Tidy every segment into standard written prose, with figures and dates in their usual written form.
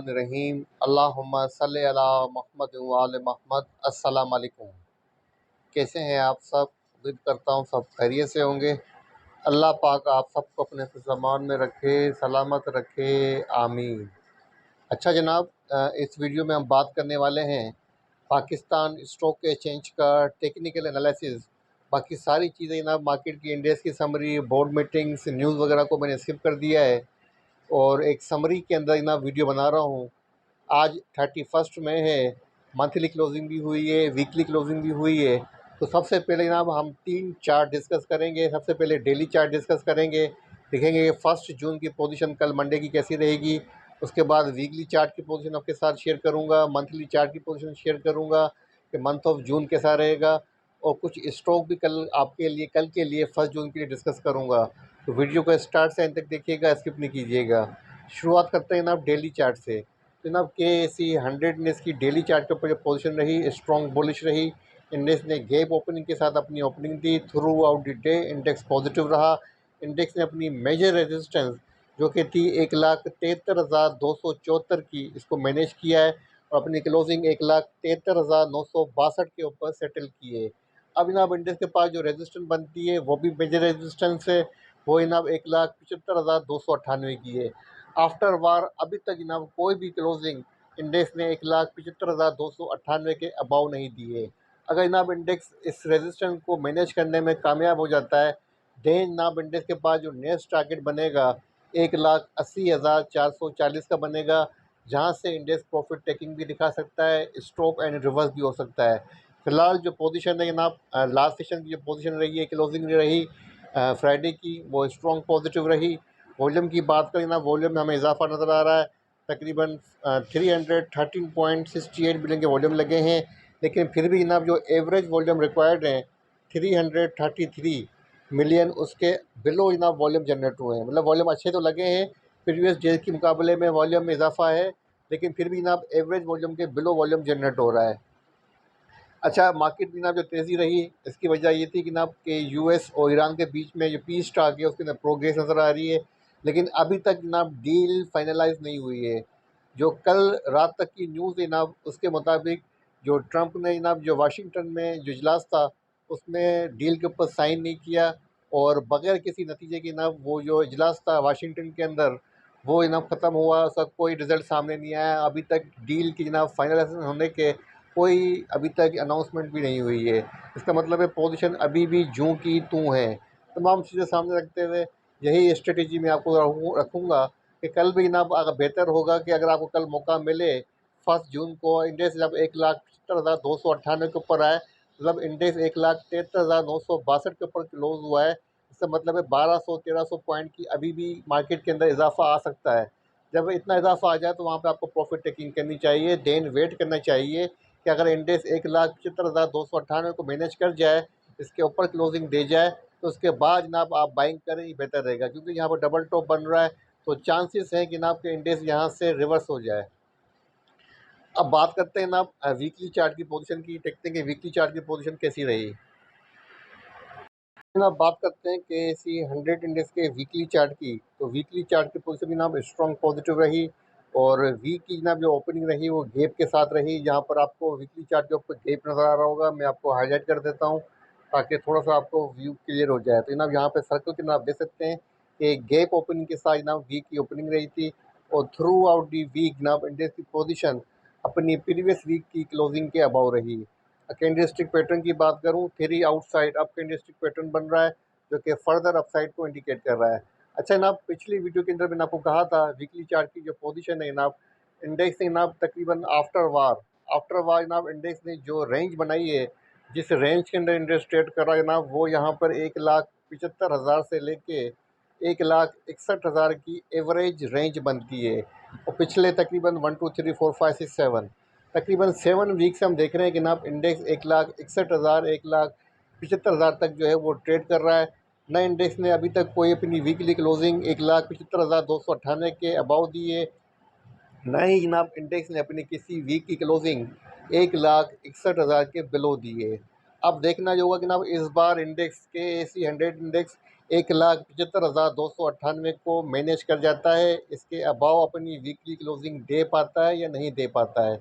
रहीम अल्लाहुम्मा सल्ली अला मुहम्मद व आले मोहम्मद। अस्सलाम वालेकुम। कैसे हैं आप सब? उम्मीद करता हूँ सब खैरियत से होंगे। अल्लाह पाक आप सबको अपने फ़िज़्ल-अमान में रखे, सलामत रखे, आमीन। अच्छा जनाब, इस वीडियो में हम बात करने वाले हैं पाकिस्तान स्टॉक एक्सचेंज का टेक्निकल एनालिसिस। बाकी सारी चीज़ें जनाब, मार्केट की इंडेक्स की समरी, बोर्ड मीटिंग्स, न्यूज़ वगैरह को मैंने स्किप कर दिया है और एक समरी के अंदर जनाब वीडियो बना रहा हूँ। आज 31 में है। मंथली क्लोजिंग भी हुई है, वीकली क्लोजिंग भी हुई है। तो सबसे पहले जनाब हम 3 चार्ट डिस्कस करेंगे। सबसे पहले डेली चार्ट डिस्कस करेंगे, देखेंगे कि 1 जून की पोजीशन कल मंडे की कैसी रहेगी। उसके बाद वीकली चार्ट की पोजीशन आपके साथ शेयर करूंगा, मंथली चार्ट की पोजीशन शेयर करूंगा कि मंथ ऑफ जून कैसा रहेगा, और कुछ स्टॉक भी कल आपके लिए, कल के लिए 1 जून के लिए डिस्कस करूँगा। तो वीडियो को स्टार्ट से एंड तक देखिएगा, स्किप नहीं कीजिएगा। शुरुआत करते हैं जनाब डेली चार्ट से। जनाब के सी 100 इंडेक्स की डेली चार्ट के ऊपर जो पोजीशन रही, स्ट्रॉन्ग बुलिश रही। इंडेक्स ने गैप ओपनिंग के साथ अपनी opening the. Through out the day index positive रहा। इंडेक्स ने अपनी मेजर रेजिस्टेंस जो कि थी 1,73,274 की, इसको मैनेज किया है और अपनी क्लोजिंग 1,73,962 के ऊपर सेटल की है। अब जनाब इंडेक्स के पास जो रेजिस्टेंस बनती है वो भी मेजर रेजिस्टेंस है, वो जनाब 1,75,298 की है। आफ्टर वार अभी तक जनाब कोई भी क्लोजिंग इंडेक्स ने 1,75,298 के अबाव नहीं दी है। अगर जनाब इंडेक्स इस रेजिस्टेंस को मैनेज करने में कामयाब हो जाता है, देन जनाब इंडेक्स के पास जो नेक्स्ट टारगेट बनेगा 1,80,440 का बनेगा, जहां से इंडेक्स प्रॉफिट टेकिंग भी दिखा सकता है, स्टॉप एंड रिवर्स भी हो सकता है। फिलहाल जो पोजीशन है जनाब, लास्ट सेशन की जो पोजीशन रही है, क्लोजिंग रही फ्राइडे की, वो स्ट्रॉन्ग पॉजिटिव रही। वॉल्यूम की बात करें ना, वॉल्यूम में हमें इजाफा नज़र आ रहा है। तकरीबन 313.68 बिलियन के वॉल्यूम लगे हैं, लेकिन फिर भी जनाब जो एवरेज वॉल्यूम रिक्वायर्ड हैं 333 मिलियन, उसके बिलो जनाब वॉल्यूम जनरेट हुए हैं। मतलब वॉल्यूम अच्छे तो लगे हैं, प्रीवियस डे के मुकाबले में वॉल्यूम में इजाफा है, लेकिन फिर भी जनाब एवरेज वॉल्यूम के बिलो वॉल्यूम जनरेट हो रहा है। अच्छा, मार्केट में जनाब जो तेज़ी रही, इसकी वजह ये थी कि जनाब कि यूएस और ईरान के बीच में जो पीस टॉक है उसके अंदर प्रोग्रेस नज़र आ रही है, लेकिन अभी तक जनाब डील फाइनलाइज नहीं हुई है। जो कल रात तक की न्यूज़ है जनाब, उसके मुताबिक जो ट्रंप ने जनाब जो वाशिंगटन में जो इजलास था उसमें डील के ऊपर साइन नहीं किया, और बगैर किसी नतीजे के जनाब वो जो इजलास था वाशिंगटन के अंदर वो जनाब ख़त्म हुआ। उसका कोई रिज़ल्ट सामने नहीं आया। अभी तक डील की जनाब फाइनलाइजेशन होने के कोई अभी तक अनाउंसमेंट भी नहीं हुई है। इसका मतलब है पोजीशन अभी भी जूं की तूं है। तमाम चीज़ें सामने रखते हुए यही स्ट्रेटेजी मैं आपको रखूँगा कि कल भी जनाब अगर बेहतर होगा कि अगर आपको कल मौका मिले 1 जून को इंडेक्स जब 1,75,298 के ऊपर आए, मतलब इंडेक्स 1,73,962 के ऊपर क्लोज हुआ है। इसका मतलब है 1200-1300 पॉइंट की अभी भी मार्केट के अंदर इजाफा आ सकता है। जब इतना इजाफा आ जाए तो वहाँ पे आपको प्रॉफिट टेकिंग करनी चाहिए, देन वेट करना चाहिए कि अगर इंडेक्स 1,75,298 को मैनेज कर जाए, इसके ऊपर क्लोजिंग दे जाए, तो उसके बाद जनाब आप बाइंग करें, ये बेहतर रहेगा, क्योंकि यहाँ पर डबल टॉप बन रहा है, तो चांसेस हैं कि जनाब के इंडेक्स यहाँ से रिवर्स हो जाए। अब बात करते हैं जनाब वीकली चार्ट की पोजीशन की, देखते हैं कि वीकली चार्ट की पोजीशन कैसी रही। जनाब बात करते हैं के सी 100 इंडेक्स के वीकली चार्ट की, तो वीकली चार्ट की पोजीशन जनाब स्ट्रॉन्ग पॉजिटिव रही, और वीक की जनाब जो ओपनिंग रही वो गैप के साथ रही। जहाँ पर आपको वीकली चार्ट के ऊपर गैप नज़र आ रहा होगा, मैं आपको हाईलाइट कर देता हूँ ताकि थोड़ा सा आपको व्यू क्लियर हो जाए। तो जनाब यहाँ पे सर्कल के जनाब देख सकते हैं कि गैप ओपनिंग के साथ जनाब वीक की ओपनिंग रही थी, और थ्रू आउट दी वीक जनाब इंडेक्स की पोजीशन अपनी प्रीवियस वीक की क्लोजिंग के अबाव रही। कैंडलस्टिक पैटर्न की बात करूं, 3 आउटसाइड अप कैंडलस्टिक पैटर्न बन रहा है, जो कि फर्दर अपसाइड को इंडिकेट कर रहा है। अच्छा जनाब, पिछली वीडियो के अंदर मैंने आपको कहा था वीकली चार्ट की जो पोजीशन है जनाब, इंडेक्स ने जनाब तकरीबन आफ्टर वार जनाब इंडेक्स ने जो रेंज बनाई है, जिस रेंज के अंदर इंडेक्स ट्रेड कर रहा है जनाब, वो यहाँ पर 1,75,000 से लेके 1,61,000 की एवरेज रेंज बनती है। और पिछले तकरीबन 1 2 3 4 5 6 7 तकरीबन 7 वीक से हम देख रहे हैं कि जनाब इंडेक्स 1,61,000 1,75,000 तक जो है वो ट्रेड कर रहा है। न इंडेक्स ने अभी तक कोई अपनी वीकली क्लोजिंग 1,75,298 के अबाव दी है, न ही जनाब इंडेक्स ने अपनी किसी वीक की क्लोजिंग 1,61,000 के बिलो दी है। अब देखना जो होगा कि जनाब इस बार इंडेक्स के सी 100 इंडेक्स 1,75,298 को मैनेज कर जाता है। इसके अबाव अपनी वीकली क्लोजिंग दे पाता है या नहीं दे पाता है।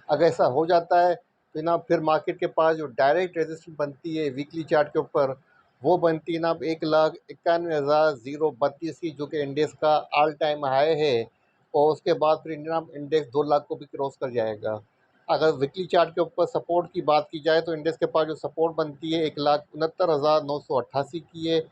अगर ऐसा हो जाता है तो जनाब फिर मार्केट के पास जो डायरेक्ट रेजिस्टेंस बनती है वीकली चार्ट के ऊपर, वो बनती है जनाब 1,91,032 की, जो कि इंडेक्स का ऑल टाइम हाई है। और उसके बाद फिर जनाब इंडेक्स 2 लाख को भी क्रॉस कर जाएगा। अगर वीकली चार्ट के ऊपर सपोर्ट की बात की जाए तो इंडेक्स के पास जो सपोर्ट बनती है 1,69,988 की है।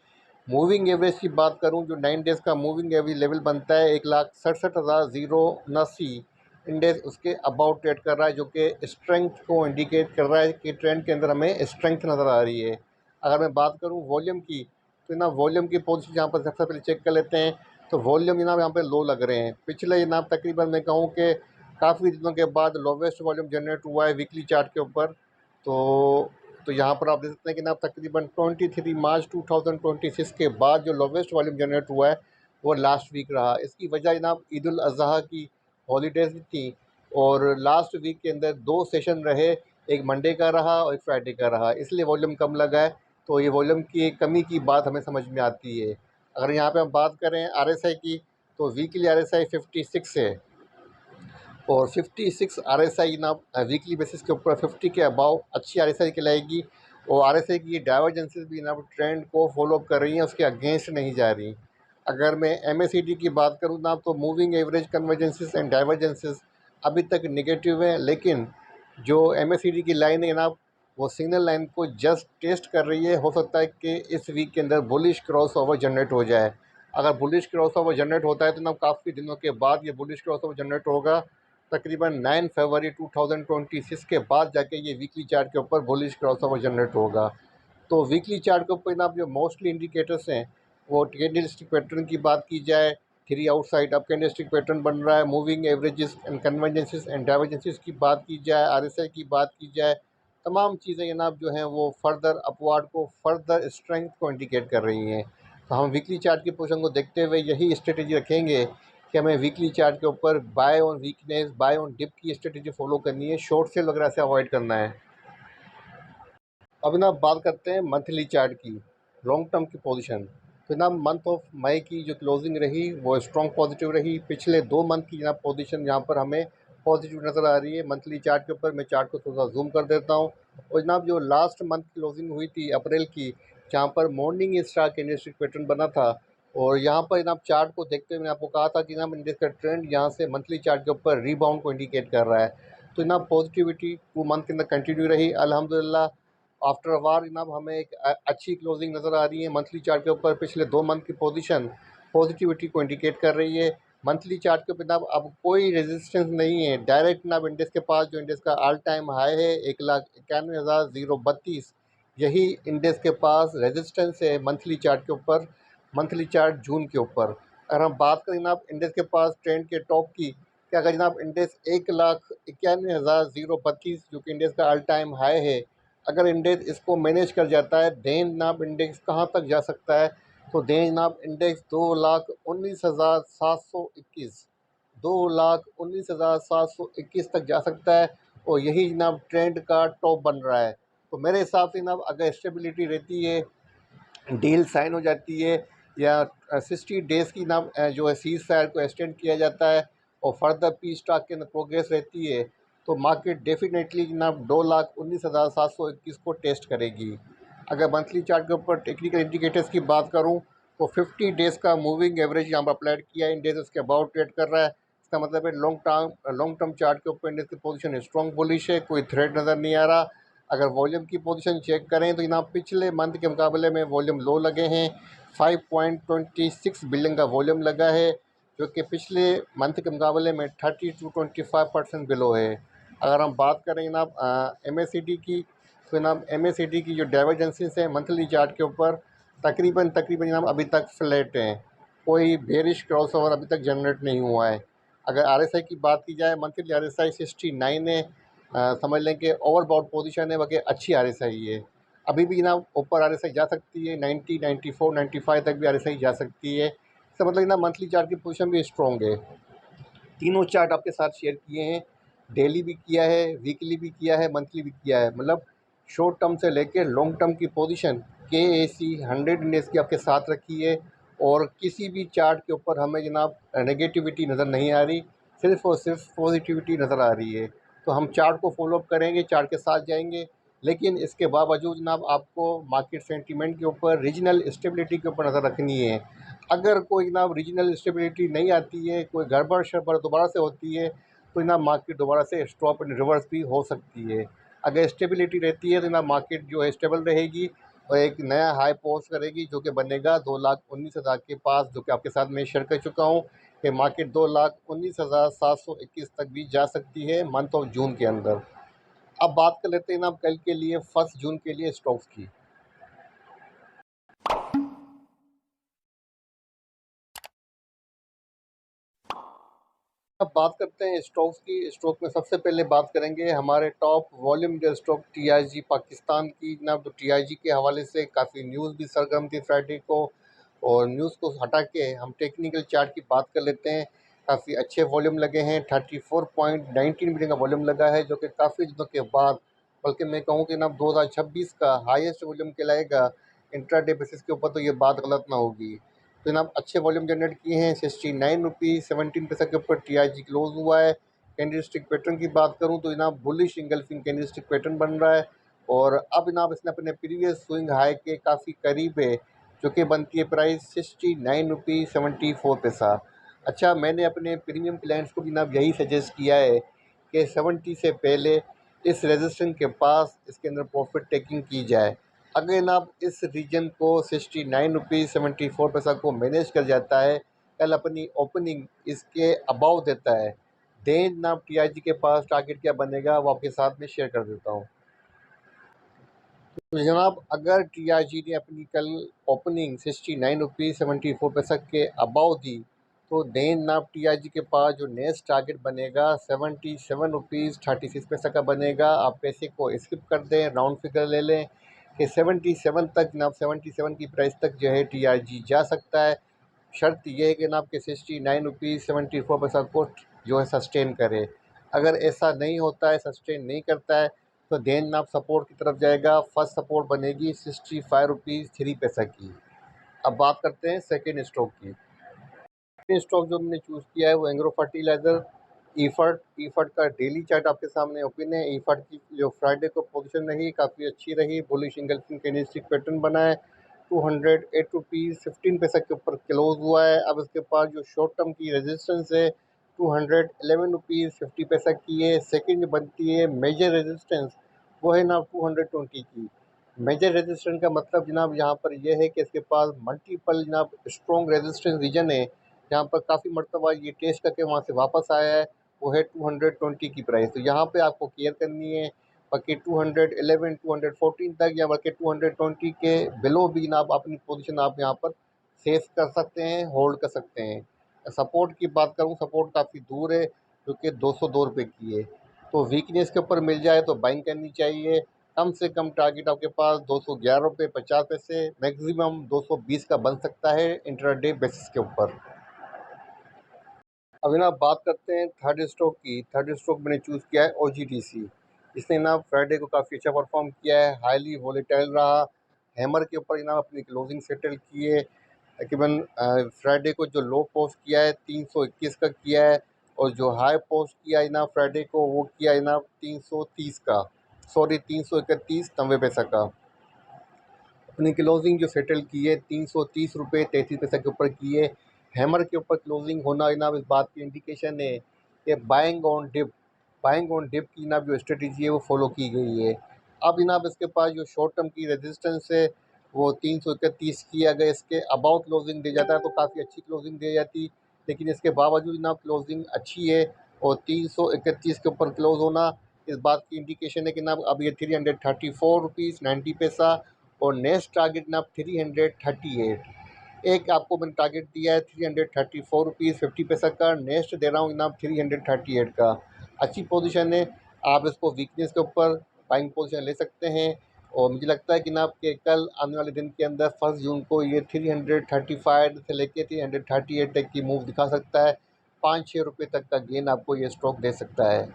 मूविंग एवरेज की बात करूं, जो 9 डेज़ का मूविंग एवरेज लेवल बनता है 1,67,079, इंडेक्स उसके अबाउट ट्रेड कर रहा है, जो कि स्ट्रेंथ को इंडिकेट कर रहा है कि ट्रेंड के अंदर हमें स्ट्रेंथ नज़र आ रही है। अगर मैं बात करूं वॉल्यूम की, तो ना वॉल्यूम की पोजीशन यहाँ पर सबसे पहले चेक कर लेते हैं। तो वॉल्यूम जनाब यहाँ पे लो लग रहे हैं। पिछले जनाब तकरीबन मैं कहूँ कि काफ़ी दिनों के बाद लोवेस्ट वॉल्यूम जनरेट हुआ है वीकली चार्ट के ऊपर। तो यहाँ पर आप देख सकते हैं कि जनाब तकरीबन 23 मार्च 2026 के बाद जो लोवेस्ट वॉल्यूम जनरेट हुआ है वो लास्ट वीक रहा। इसकी वजह जनाब ईद उल अज़हा की हॉलीडेज़ थी, और लास्ट वीक के अंदर 2 सेशन रहे, एक मंडे का रहा और एक फ्राइडे का रहा, इसलिए वॉल्यूम कम लगा है। तो ये वॉल्यूम की कमी की बात हमें समझ में आती है। अगर यहाँ पे हम बात करें आरएसआई की, तो वीकली आरएसआई 56 है, और 56 आरएसआई ना वीकली बेसिस के ऊपर 50 के अबाव अच्छी आरएसआई कहलाएगी। और आरएसआई की डाइवर्जेंसेस भी ना ट्रेंड को फॉलो कर रही हैं, उसके अगेंस्ट नहीं जा रही। अगर मैं एमएसीडी की बात करूँ ना, तो moving average convergences and divergences अभी तक नेगेटिव है, लेकिन जो एमएसीडी की लाइन है ना, वो सिग्नल लाइन को जस्ट टेस्ट कर रही है। हो सकता है कि इस वीक के अंदर बुलिश क्रॉस ओवर जनरेट हो जाए। अगर बुलिश क्रॉस ओवर जनरेट होता है तो ना काफ़ी दिनों के बाद ये बुलिश क्रॉस ओवर जनरेट होगा। तकरीबन 9 फरवरी 2026 के बाद जाके ये वीकली चार्ट के ऊपर बुलिश क्रॉसओवर जनरेट होगा। तो वीकली चार्ट के ऊपर जनाब जो मोस्टली इंडिकेटर्स हैं, वो कैंडलस्टिक पैटर्न की बात की जाए, 3 आउटसाइड अप कैंडलस्टिक पैटर्न बन रहा है, moving averages and convergences and divergences की बात की जाए, आरएसआई की बात की जाए, तमाम चीज़ें जनाब जो हैं वो फर्दर अपवार्ड को, फर्दर स्ट्रेंथ को इंडिकेट कर रही हैं। तो हम वीकली चार्ट की पोजीशन को देखते हुए यही स्ट्रेटेजी रखेंगे कि हमें वीकली चार्ट के ऊपर buy on weakness, buy on dip की स्ट्रेटेजी फॉलो करनी है, शॉर्ट सेल वगैरह से अवॉइड करना है। अब ना बात करते हैं मंथली चार्ट की, लॉन्ग टर्म की पोजीशन। तो ना मंथ ऑफ मई की जो क्लोजिंग रही वो स्ट्रॉन्ग पॉजिटिव रही। पिछले 2 मंथ की जनाब पोजीशन यहाँ पर हमें पॉजिटिव नज़र आ रही है। मंथली चार्ट के ऊपर मैं चार्ट को थोड़ा जूम कर देता हूँ, और जनाब जो लास्ट मंथ क्लोजिंग हुई थी अप्रैल की, जहाँ पर मॉर्निंग स्टार कैंडलस्टिक पैटर्न बना था, और यहाँ पर जनाब चार्ट को देखते हुए मैंने आपको कहा था कि जनाब इंडेक्स का ट्रेंड यहाँ से मंथली चार्ट के ऊपर रीबाउंड को इंडिकेट कर रहा है। तो जनाब पॉजिटिविटी 2 मंथ के अंदर कंटिन्यू रही अल्हम्दुलिल्लाह। आफ्टर अ वार जनाब हमें एक अच्छी क्लोजिंग नज़र आ रही है मंथली चार्ट के ऊपर। पिछले 2 मंथ की पोजीशन पॉजिटिविटी को इंडिकेट कर रही है। मंथली चार्ट के ऊपर जनाब अब कोई रेजिस्टेंस नहीं है। डायरेक्ट जनाब इंडेक्स के पास जो इंडेक्स का ऑल टाइम हाई है 1,91,032, यही इंडेक्स के पास रेजिस्टेंस है मंथली चार्ट के ऊपर, मंथली चार्ट जून के ऊपर। अगर हम बात करें जनाब इंडेक्स के पास ट्रेंड के टॉप की, कि अगर जनाब इंडेक्स 1,91,032, जो कि इंडेक्स का ऑल टाइम हाई है, अगर इंडेक्स इसको मैनेज कर जाता है, देन जनाब इंडेक्स कहाँ तक जा सकता है? तो देन जनाब इंडेक्स 2,19,721, 2,19,721 तक जा सकता है, और यही जनाब ट्रेंड का टॉप बन रहा है। तो मेरे हिसाब से जनाब अगर स्टेबिलिटी रहती है, डील साइन हो जाती है, या 60 डेज़ की ना जो है सीज़ फायर को एक्सटेंड किया जाता है, और फर्दर पीस टॉक के अंदर प्रोग्रेस रहती है, तो मार्केट डेफिनेटली जनाब 2,19,721 को टेस्ट करेगी। अगर मंथली चार्ट के ऊपर टेक्निकल इंडिकेटर्स की बात करूं, तो 50 डेज़ का मूविंग एवरेज यहाँ पर अप्लाइड किया है, इंडेक्स उसके अबाउट ट्रेड कर रहा है। इसका मतलब है लॉन्ग टर्म चार्ट के ऊपर इंडेक्स की पोजीशन स्ट्रॉन्ग बुलिश है, कोई थ्रेट नज़र नहीं आ रहा। अगर वॉल्यूम की पोजीशन चेक करें तो जनाब पिछले मंथ के मुकाबले में वॉल्यूम लो लगे हैं। 5.26 बिलियन का वॉल्यूम लगा है, जो कि पिछले मंथ के मुकाबले में 30 to 25% बिलो है। अगर हम बात करें जनाब एमएसीडी की, तो जनाब एमएसीडी की जो डाइवर्जेंसेस हैं मंथली चार्ट के ऊपर तकरीबन जनाब अभी तक फ्लैट हैं, कोई बेरिश क्रॉसओवर अभी तक जनरेट नहीं हुआ है। अगर आरएसआई की बात की जाए, मंथली आरएसआई 69 है, समझ लें कि ओवरबॉट पोजीशन है, बाकी अच्छी आरएसआई है। अभी भी जनाब ऊपर आरएसआई जा सकती है, 90, 94, 95 तक भी आरएसआई जा सकती है। इसका मतलब ना मंथली चार्ट की पोजीशन भी स्ट्रॉन्ग है। तीनों चार्ट आपके साथ शेयर किए हैं, डेली भी किया है, वीकली भी किया है, मंथली भी किया है। मतलब शॉर्ट टर्म से लेकर लॉन्ग टर्म की पोजीशन KAC 100 इंडेक्स की आपके साथ रखी है और किसी भी चार्ट के ऊपर हमें जनाब नेगेटिविटी नज़र नहीं आ रही, सिर्फ़ और सिर्फ पॉजिटिविटी नज़र आ रही है। तो हम चार्ट को फॉलो अप करेंगे, चार्ट के साथ जाएंगे, लेकिन इसके बावजूद जनाब आपको मार्केट सेंटीमेंट के ऊपर, रीजनल स्टेबिलिटी के ऊपर नज़र रखनी है। अगर कोई जनाब रीजनल स्टेबिलिटी नहीं आती है, कोई गड़बड़ शड़बड़ दोबारा से होती है, तो जनाब मार्केट दोबारा से स्टॉप एंड रिवर्स भी हो सकती है। अगर स्टेबिलिटी रहती है तो जनाब मार्केट जो है स्टेबल रहेगी और एक नया हाई पोस्ट करेगी, जो कि बनेगा 2,19,000 के पास, जो कि आपके साथ मैं शेयर कर चुका हूँ कि मार्केट 2,19,721 तक भी जा सकती है मंथ ऑफ जून के अंदर। अब बात कर लेते हैं ना कल के लिए, 1 जून के लिए स्टॉक्स की। अब बात करते हैं स्टॉक्स की। स्टॉक में सबसे पहले बात करेंगे हमारे टॉप वॉल्यूम जो स्टॉक TIG पाकिस्तान की। जनाब तो TIG के हवाले से काफ़ी न्यूज़ भी सरगर्म थी फ्राइडे को, और न्यूज़ को हटा के हम टेक्निकल चार्ट की बात कर लेते हैं। काफ़ी अच्छे वॉल्यूम लगे हैं, 34.19 मिलियन का वॉल्यूम लगा है, जो कि काफ़ी दिनों के बाद, बल्कि मैं कहूँ कि ना 2026 का हाईएस्ट वॉल्यूम कहलाएगा इंट्राडे बेसिस के ऊपर, तो ये बात गलत ना होगी। तो जनाब अच्छे वॉल्यूम जनरेट किए हैं। 69 रुपीज़ 17 पैसा के ऊपर TIG क्लोज हुआ है। कैंडलस्टिक पैटर्न की बात करूं तो जनाब बुलिश इंगल्फिंग कैंडलस्टिक पैटर्न बन रहा है, और अब जनाब इसने अपने प्रीवियस स्विंग हाई के काफ़ी करीब है, जो कि बनती है प्राइस 69 रुपीज़ 74 पैसा। अच्छा, मैंने अपने प्रीमियम क्लाइंट्स को भी जनाब यही सजेस्ट किया है कि 70 से पहले इस रेजिस्टेंस के पास इसके अंदर प्रॉफिट टेकिंग की जाए। अगर जनाब इस रीजन को 69 रुपीज़ 74 पैसा को मैनेज कर जाता है, कल अपनी ओपनिंग इसके अबाव देता है, देन जनाब TIG के पास टारगेट क्या बनेगा वो आपके साथ में शेयर कर देता हूँ। तो जनाब अगर TIG ने अपनी कल ओपनिंग 69 रुपीज़ 74 पैसा के अबाव दी, तो देन जनाब TIG के पास जो नेक्स्ट टारगेट बनेगा 77 रुपीज़ 36 पैसा का बनेगा। आप पैसे को स्किप कर दें, राउंड फिगर ले लें कि 77 तक, जनाब 77 की प्राइस तक जो है TIG जा सकता है। शर्त ये है कि जनाब के 69 रुपीज़ 74 पैसा को जो है सस्टेन करे। अगर ऐसा नहीं होता है, सस्टेन नहीं करता है, तो देन जनाब सपोर्ट की तरफ जाएगा। फर्स्ट सपोर्ट बनेगी 65 रुपीज़ 3 पैसा की। अब बात करते हैं सेकेंड स्टॉक की। सेकेंड स्टॉक जो मैंने चूज़ किया है वो एग्रो फर्टिलाइज़र ईफर्ट का डेली चार्ट आपके सामने ओपन है। ईफर्ट की जो फ्राइडे को पोजीशन रही काफ़ी अच्छी रही, बुलिश इंगल्फिंग कैंडलस्टिक पैटर्न बना है। 208 रुपीज़ 15 पैसा के ऊपर क्लोज हुआ है। अब इसके पास जो शॉर्ट टर्म की रेजिस्टेंस है 211 रुपीज़ 50 पैसा की है। सेकंड जो बनती है मेजर रेजिस्टेंस, वो है ना 220 की। मेजर रेजिस्टेंस का मतलब जनाब यहाँ पर यह है कि इसके पास मल्टीपल जनाब स्ट्रॉन्ग रेजिस्टेंस रीजन है, जहाँ पर काफ़ी मरतबा ये टेस्ट करके वहाँ से वापस आया है। वो है 220 की प्राइस, तो यहाँ पे आपको केयर करनी है। बाकी 211 214 तक या बल्कि 220 के बिलो भी जनाब अपनी पोजीशन आप यहाँ पर सेव कर सकते हैं, होल्ड कर सकते हैं। सपोर्ट की बात करूँ, सपोर्ट काफ़ी दूर है, जो कि 202 रुपये की है। तो वीकनेस के ऊपर मिल जाए तो बाइंग करनी चाहिए। कम से कम टारगेट आपके पास 211 रुपये 50 पैसे, मैक्सिमम 220 का बन सकता है इंट्राडे बेसिस के ऊपर। अभी ना बात करते हैं थर्ड स्टॉक की। थर्ड स्टॉक मैंने चूज़ किया है OGTC। इसने ना फ्राइडे को काफ़ी अच्छा परफॉर्म किया है, हाईली वोलेटाइल रहा। हैमर के ऊपर ना अपनी क्लोजिंग सेटल की है। तकरीबन फ्राइडे को जो लो पोस्ट किया है 321 का किया है, और जो हाई पोस्ट किया है ना फ्राइडे को वो किया है ना 330 का, सॉरी 331.90 पैसा का। अपनी क्लोजिंग जो सेटल की है 330 रुपये 33 पैसा के ऊपर की है। हैमर के ऊपर क्लोजिंग होना जनाब इस बात की इंडिकेशन है कि बाइंग ऑन डिप की जनाब जो स्ट्रेटजी है वो फॉलो की गई है। अब जनाब इसके पास जो शॉर्ट टर्म की रेजिस्टेंस है वो 331 की, अगर इसके अबाउट क्लोजिंग दे जाता है तो काफ़ी अच्छी क्लोजिंग दे जाती, लेकिन इसके बावजूद जनाब क्लोजिंग अच्छी है, और 331 के ऊपर क्लोज होना इस बात की इंडिकेशन है कि जनाब अब ये 334 रुपीज़ 90 पैसा, और नेक्स्ट टारगेट जनाब 338। एक आपको मैंने टारगेट दिया है 334 रुपीज़ 50 पैसा का, नेक्स्ट दे रहा हूँ जनाब 338 का। अच्छी पोजीशन है, आप इसको वीकनेस के ऊपर बाइंग पोजीशन ले सकते हैं, और मुझे लगता है कि जनाब के कल आने वाले दिन के अंदर 1 जून को ये 335 से लेके 338 तक की मूव दिखा सकता है। 5-6 रुपये तक का गेन आपको ये स्टॉक दे सकता है।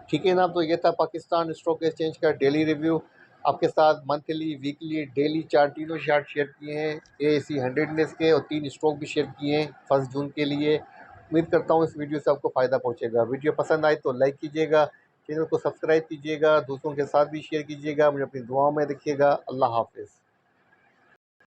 ठीक है जनाब, तो ये था पाकिस्तान स्टॉक एक्सचेंज का डेली रिव्यू। आपके साथ मंथली, वीकली, डेली चार्ट तीनों चार्ट शेयर किए हैं, AAC 100 डेज़ के, और 3 स्टॉक भी शेयर किए हैं 1 जून के लिए। उम्मीद करता हूँ इस वीडियो से आपको फ़ायदा पहुँचेगा। वीडियो पसंद आए तो लाइक कीजिएगा, चैनल को सब्सक्राइब कीजिएगा, दूसरों के साथ भी शेयर कीजिएगा। मुझे अपनी दुआओं में रखिएगा। अल्लाह हाफ़िज़।